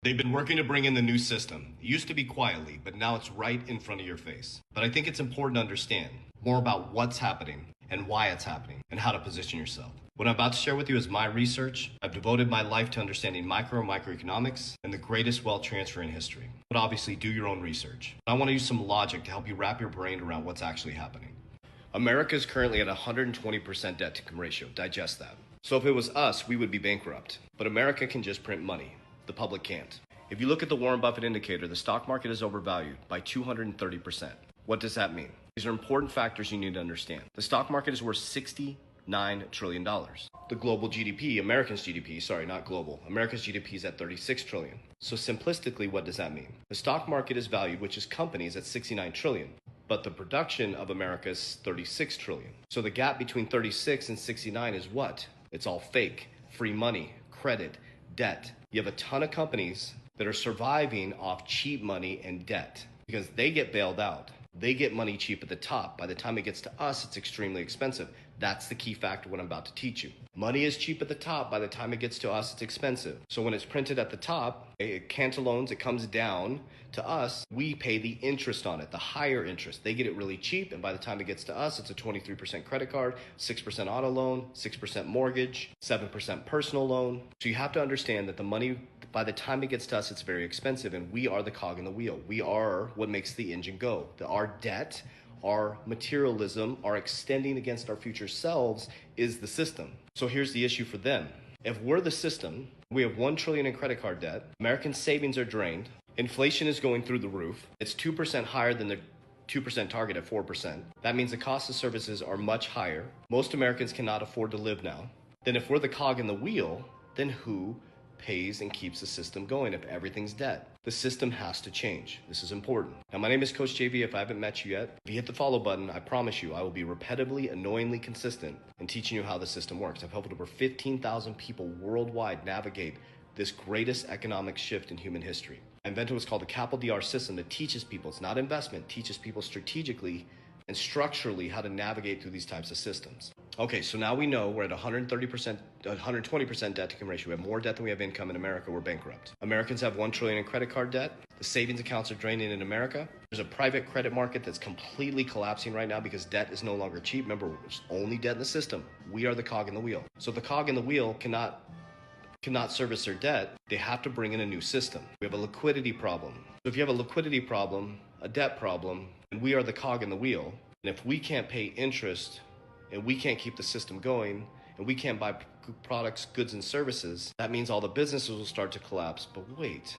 They've been working to bring in the new system. It used to be quietly, but now it's right in front of your face. But I think it's important to understand more about what's happening and why it's happening and how to position yourself. What I'm about to share with you is my research. I've devoted my life to understanding microeconomics and the greatest wealth transfer in history. But obviously, do your own research. I want to use some logic to help you wrap your brain around what's actually happening. America is currently at 120% debt to income ratio. Digest that. So if it was us, we would be bankrupt. But America can just print money. The public can't. If you look at the Warren Buffett indicator, the stock market is overvalued by 230%. What does that mean? These are important factors you need to understand. The stock market is worth $69 trillion. The global GDP, America's GDP is at 36 trillion. So simplistically, what does that mean? The stock market is valued, which is companies, at 69 trillion. But the production of America is 36 trillion. So the gap between 36 and 69 is what? It's all fake. Free money, credit, debt. You have a ton of companies that are surviving off cheap money and debt because they get bailed out. They get money cheap at the top. By the time it gets to us, it's extremely expensive. That's the key factor what I'm about to teach you. Money is cheap at the top. By the time it gets to us, it's expensive. So when it's printed at the top, Cantalones, it comes down to us. We pay the interest on it, the higher interest. They get it really cheap. And by the time it gets to us, it's a 23% credit card, 6% auto loan, 6% mortgage, 7% personal loan. So you have to understand that the money, by the time it gets to us, it's very expensive. And we are the cog in the wheel. We are what makes the engine go. Our debt, our materialism, our extending against our future selves is the system. So here's the issue for them. If we're the system, we have 1 trillion in credit card debt, American savings are drained, inflation is going through the roof, it's 2% higher than the 2% target at 4%. That means the cost of services are much higher. Most Americans cannot afford to live now. Then if we're the cog in the wheel, then who pays and keeps the system going if everything's debt? The system has to change. This is important. Now, my name is Coach JV. If I haven't met you yet, if you hit the follow button, I promise you I will be repetitively, annoyingly consistent in teaching you how the system works. I've helped over 15,000 people worldwide navigate this greatest economic shift in human history. I invented what's called the Capital DR system that teaches people, it's not investment, teaches people strategically and structurally how to navigate through these types of systems. Okay, so now we know we're at 130%, 120% debt to income ratio. We have more debt than we have income in America. We're bankrupt. Americans have 1 trillion in credit card debt. The savings accounts are draining in America. There's a private credit market that's completely collapsing right now because debt is no longer cheap. Remember, there's only debt in the system. We are the cog in the wheel. So the cog in the wheel cannot service their debt. They have to bring in a new system. We have a liquidity problem. So if you have a liquidity problem, a debt problem, and we are the cog in the wheel, and if we can't pay interest and we can't keep the system going, and we can't buy products, goods, and services, that means all the businesses will start to collapse. But wait,